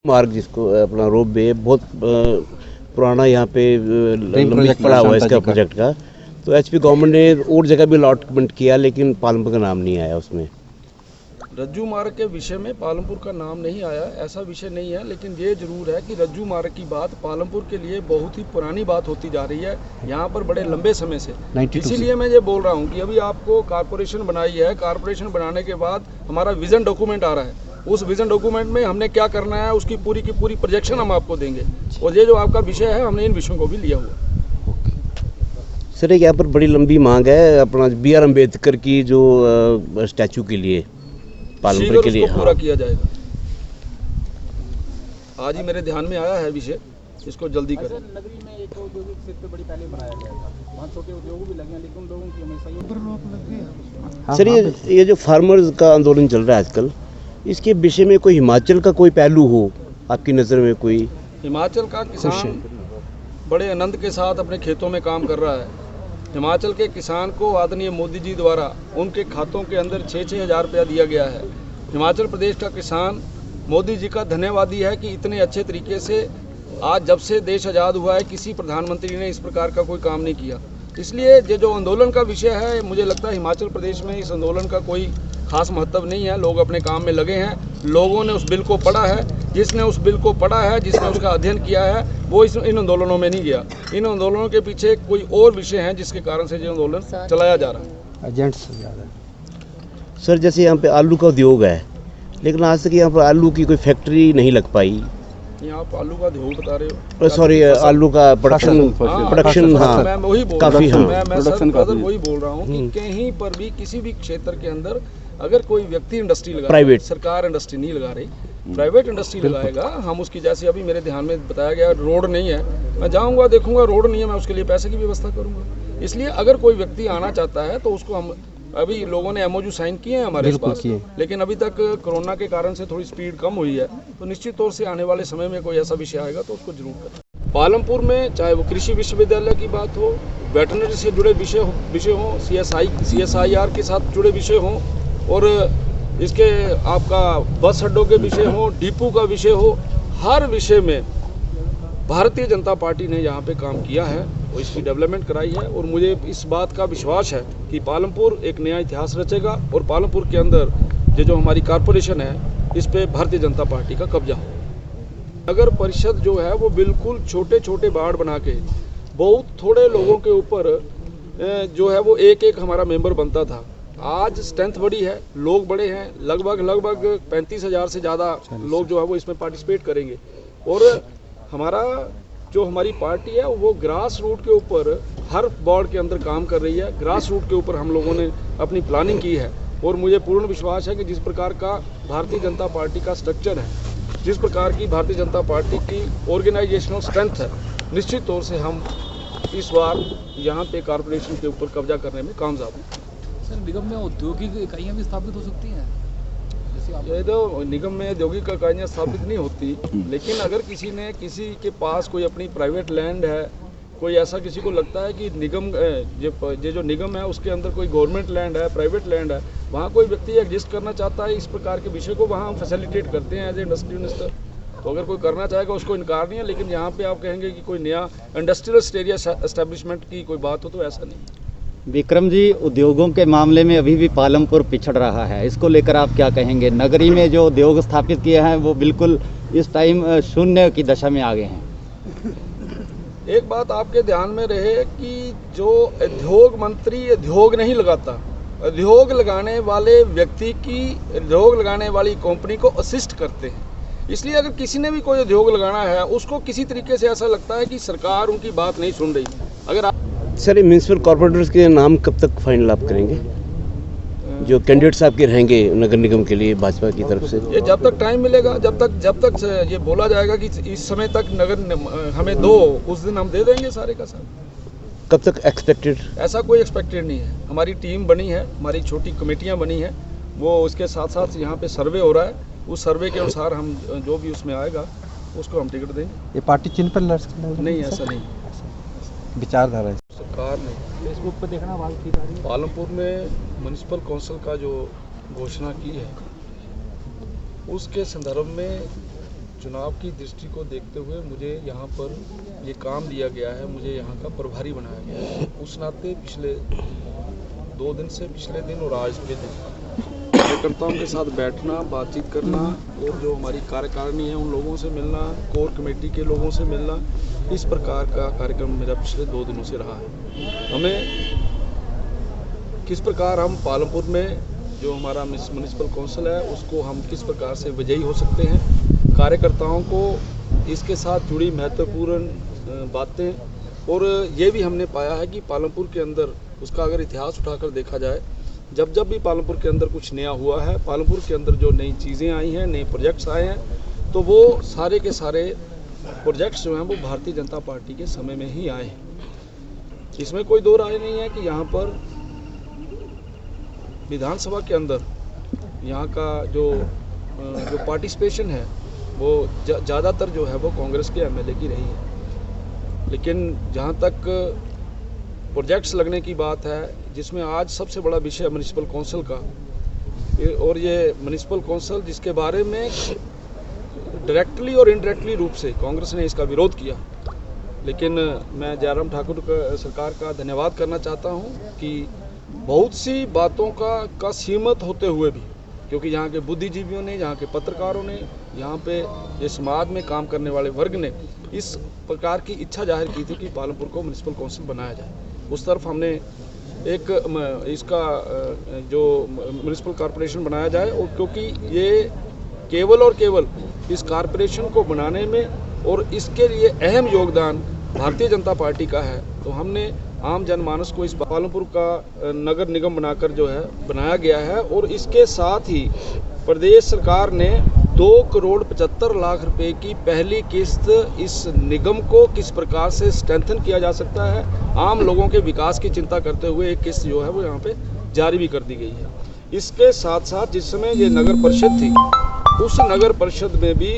मार्ग जिसको अपना रोप वे बहुत पुराना यहाँ पे लंबी पड़ा हुआ है इसका प्रोजेक्ट का। तो एचपी गवर्नमेंट ने और जगह भी अलॉटमेंट किया लेकिन पालमपुर का नाम नहीं आया उसमें। रज्जू मार्ग के विषय में पालमपुर का नाम नहीं आया, ऐसा विषय नहीं है। लेकिन ये जरूर है कि रज्जू मार्ग की बात पालमपुर के लिए बहुत ही पुरानी बात होती जा रही है यहाँ पर बड़े लंबे समय से। इसीलिए मैं ये बोल रहा हूँ कि अभी आपको कारपोरेशन बनाई है, कारपोरेशन बनाने के बाद हमारा विजन डॉक्यूमेंट आ रहा है। उस विजन डॉक्यूमेंट में हमने क्या करना है उसकी पूरी की पूरी प्रोजेक्शन हम आपको देंगे। और ये जो आपका विषय है हमने इन विषयों को भी लिया हुआ। सर यहाँ पर बड़ी लंबी मांग है अपना BR अम्बेडकर की जो स्टैचू के लिए पालमपुर के लिए पूरा किया जाएगा। आज ही मेरे ध्यान में आया है विषय, इसको जल्दी करें। नगरी में एक औद्योगिक क्षेत्र बड़ी पहले बनाया गया था, वहाँ छोटे उद्योग भी लगे हैं लेकिन लोगों की हमेशा उधर रोक लग गई है। सर ये जो फार्मर्स का आंदोलन चल रहा है आजकल, इसके विषय में कोई हिमाचल का कोई पहलू हो आपकी नज़र में? कोई हिमाचल का किसान बड़े आनंद के साथ अपने खेतों में काम कर रहा है। हिमाचल के किसान को आदरणीय मोदी जी द्वारा उनके खातों के अंदर 6-6 हज़ार रुपया दिया गया है। हिमाचल प्रदेश का किसान मोदी जी का धन्यवादी है कि इतने अच्छे तरीके से आज जब से देश आज़ाद हुआ है किसी प्रधानमंत्री ने इस प्रकार का कोई काम नहीं किया। इसलिए ये जो आंदोलन का विषय है, मुझे लगता है हिमाचल प्रदेश में इस आंदोलन का कोई खास महत्व नहीं है। लोग अपने काम में लगे हैं। लोगों ने उस बिल को पढ़ा है, जिसने उस बिल को पढ़ा है, जिसने उसका अध्ययन किया है, वो इन आंदोलनों में नहीं गया। इन आंदोलनों के पीछे कोई और विषय है जिसके कारण से ये आंदोलन चलाया जा रहा है। एजेंट्स ज़्यादा। सर जैसे यहाँ पे आलू का उद्योग है लेकिन आज तक यहाँ पर आलू की कोई फैक्ट्री नहीं लग पाई। यहाँ आप आलू का उद्योग बता रहे हो? सॉरी, आलू का प्रोडक्शन हाँ मैं वही बोल काफी रहा हूँ। हाँ मैं सर वही बोल रहा हूँ कि कहीं पर भी किसी भी क्षेत्र के अंदर अगर कोई व्यक्ति इंडस्ट्री लगा, प्राइवेट सरकार इंडस्ट्री नहीं लगा रही, प्राइवेट इंडस्ट्री लगाएगा, हम उसकी जैसे अभी मेरे ध्यान में बताया गया रोड नहीं है, मैं जाऊँगा देखूंगा रोड नहीं है, मैं उसके लिए पैसे की व्यवस्था करूँगा। इसलिए अगर कोई व्यक्ति आना चाहता है तो उसको हम अभी लोगों ने MOU साइन किए हैं हमारे पास, लेकिन अभी तक कोरोना के कारण से थोड़ी स्पीड कम हुई है। तो निश्चित तौर से आने वाले समय में कोई ऐसा विषय आएगा तो उसको जरूर करें। पालमपुर में चाहे वो कृषि विश्वविद्यालय की बात हो, वेटरनरी से जुड़े विषय हो, CSIR के साथ जुड़े विषय हों, और इसके आपका बस अड्डों के विषय हो, डिपो का विषय हो, हर विषय में भारतीय जनता पार्टी ने यहाँ पे काम किया है और इसकी डेवलपमेंट कराई है। और मुझे इस बात का विश्वास है कि पालमपुर एक नया इतिहास रचेगा और पालमपुर के अंदर ये जो हमारी कॉरपोरेशन है इस पे भारतीय जनता पार्टी का कब्जा हो। नगर परिषद जो है वो बिल्कुल छोटे छोटे वार्ड बना के बहुत थोड़े लोगों के ऊपर जो है वो एक हमारा मेंबर बनता था। आज स्ट्रेंथ बड़ी है, लोग बड़े हैं, लगभग 35 हज़ार से ज़्यादा लोग जो है वो इसमें पार्टिसिपेट करेंगे। और हमारी पार्टी है वो ग्रास रूट के ऊपर हर वार्ड के अंदर काम कर रही है। ग्रास रूट के ऊपर हम लोगों ने अपनी प्लानिंग की है और मुझे पूर्ण विश्वास है कि जिस प्रकार का भारतीय जनता पार्टी का स्ट्रक्चर है, जिस प्रकार की भारतीय जनता पार्टी की ऑर्गेनाइजेशनल स्ट्रेंथ है, निश्चित तौर से हम इस बार यहाँ पे कॉर्पोरेशन के ऊपर कब्जा करने में कामयाब हैं। सर निगम में औद्योगिक इकाइयाँ भी स्थापित हो सकती हैं? ये तो निगम में औद्योगिक इकाइयाँ स्थापित नहीं होती, लेकिन अगर किसी के पास कोई अपनी प्राइवेट लैंड है, कोई ऐसा किसी को लगता है कि निगम ये जो निगम है उसके अंदर कोई गवर्नमेंट लैंड है, प्राइवेट लैंड है, वहाँ कोई व्यक्ति एग्जिस्ट करना चाहता है इस प्रकार के विषय को, वहाँ हम फैसिलिटेट करते हैं एज ए इंडस्ट्री मिनिस्टर। तो अगर कोई करना चाहेगा उसको इनकार नहीं है। लेकिन यहाँ पे आप कहेंगे कि कोई नया इंडस्ट्रियल एरिया एस्टेब्लिशमेंट की कोई बात हो तो ऐसा नहीं। विक्रम जी, उद्योगों के मामले में अभी भी पालमपुर पिछड़ रहा है, इसको लेकर आप क्या कहेंगे? नगरी में जो उद्योग स्थापित किए हैं वो बिल्कुल इस टाइम शून्य की दशा में आ गए हैं। एक बात आपके ध्यान में रहे कि जो उद्योग मंत्री उद्योग नहीं लगाता, उद्योग लगाने वाले व्यक्ति की उद्योग लगाने वाली कंपनी को असिस्ट करते हैं। इसलिए अगर किसी ने भी कोई उद्योग लगाना है उसको किसी तरीके से ऐसा लगता है कि सरकार उनकी बात नहीं सुन रही। अगर आप सर ये म्यूनसिपल कॉर्पोरेटर्स के नाम कब तक फाइनल आप करेंगे जो कैंडिडेट्स आपके रहेंगे नगर निगम के लिए भाजपा की तरफ से? ये जब तक टाइम मिलेगा, जब तक ये बोला जाएगा कि इस समय तक नगर हमें दो, उस दिन हम दे देंगे सारे का सारा। कब तक एक्सपेक्टेड? ऐसा कोई एक्सपेक्टेड नहीं है। हमारी टीम बनी है, हमारी छोटी कमेटियाँ बनी हैं, वो उसके साथ साथ यहाँ पे सर्वे हो रहा है, उस सर्वे के अनुसार हम जो भी उसमें आएगा उसको हम टिकट देंगे। ये पार्टी चिन्ह पर लड़ नहीं, ऐसा नहीं विचारधारा है। सरकार ने फेसबुक पर देखना पालमपुर में म्युनिसिपल काउंसिल का जो घोषणा की है उसके संदर्भ में चुनाव की दृष्टि को देखते हुए मुझे यहाँ पर ये काम दिया गया है, मुझे यहाँ का प्रभारी बनाया गया है। उस नाते पिछले 2 दिन से पिछले दिन और आज के दिन कार्यकर्ताओं के साथ बैठना, बातचीत करना और जो हमारी कार्यकारिणी है उन लोगों से मिलना, कोर कमेटी के लोगों से मिलना, इस प्रकार का कार्यक्रम मेरा पिछले 2 दिनों से रहा है। हमें किस प्रकार हम पालमपुर में जो हमारा म्युनिसिपल काउंसिल है उसको हम किस प्रकार से विजयी हो सकते हैं, कार्यकर्ताओं को इसके साथ जुड़ी महत्वपूर्ण बातें। और ये भी हमने पाया है कि पालमपुर के अंदर उसका अगर इतिहास उठाकर देखा जाए, जब जब भी पालमपुर के अंदर कुछ नया हुआ है, पालमपुर के अंदर जो नई चीज़ें आई हैं, नए प्रोजेक्ट्स आए हैं, तो वो सारे के सारे प्रोजेक्ट्स जो हैं वो भारतीय जनता पार्टी के समय में ही आए हैं। इसमें कोई दो राय नहीं है कि यहाँ पर विधानसभा के अंदर यहाँ का जो पार्टिसिपेशन है वो ज़्यादातर जो है वो कांग्रेस के एमएलए की रही है। लेकिन जहाँ तक प्रोजेक्ट्स लगने की बात है, जिसमें आज सबसे बड़ा विषय म्युनिसिपल काउंसिल का, और ये म्युनिसिपल काउंसिल जिसके बारे में डायरेक्टली और इनडायरेक्टली रूप से कांग्रेस ने इसका विरोध किया, लेकिन मैं जयराम ठाकुर सरकार का धन्यवाद करना चाहता हूँ कि बहुत सी बातों का सीमित होते हुए भी, क्योंकि यहाँ के बुद्धिजीवियों ने, यहाँ के पत्रकारों ने, यहाँ पे ये समाज में काम करने वाले वर्ग ने इस प्रकार की इच्छा जाहिर की थी कि पालमपुर को म्युनिसिपल काउंसिल बनाया जाए। उस तरफ हमने एक इसका जो म्युनिसिपल कॉरपोरेशन बनाया जाए, और क्योंकि ये केवल और केवल इस कॉरपोरेशन को बनाने में और इसके लिए अहम योगदान भारतीय जनता पार्टी का है, तो हमने आम जनमानस को इस पालमपुर का नगर निगम बनाकर जो है बनाया गया है। और इसके साथ ही प्रदेश सरकार ने 2,75,00,000 रुपए की पहली किस्त इस निगम को किस प्रकार से स्ट्रेंथन किया जा सकता है, आम लोगों के विकास की चिंता करते हुए एक किस्त जो है वो यहाँ पे जारी भी कर दी गई है। इसके साथ साथ जिस समय ये नगर परिषद थी, उस नगर परिषद में भी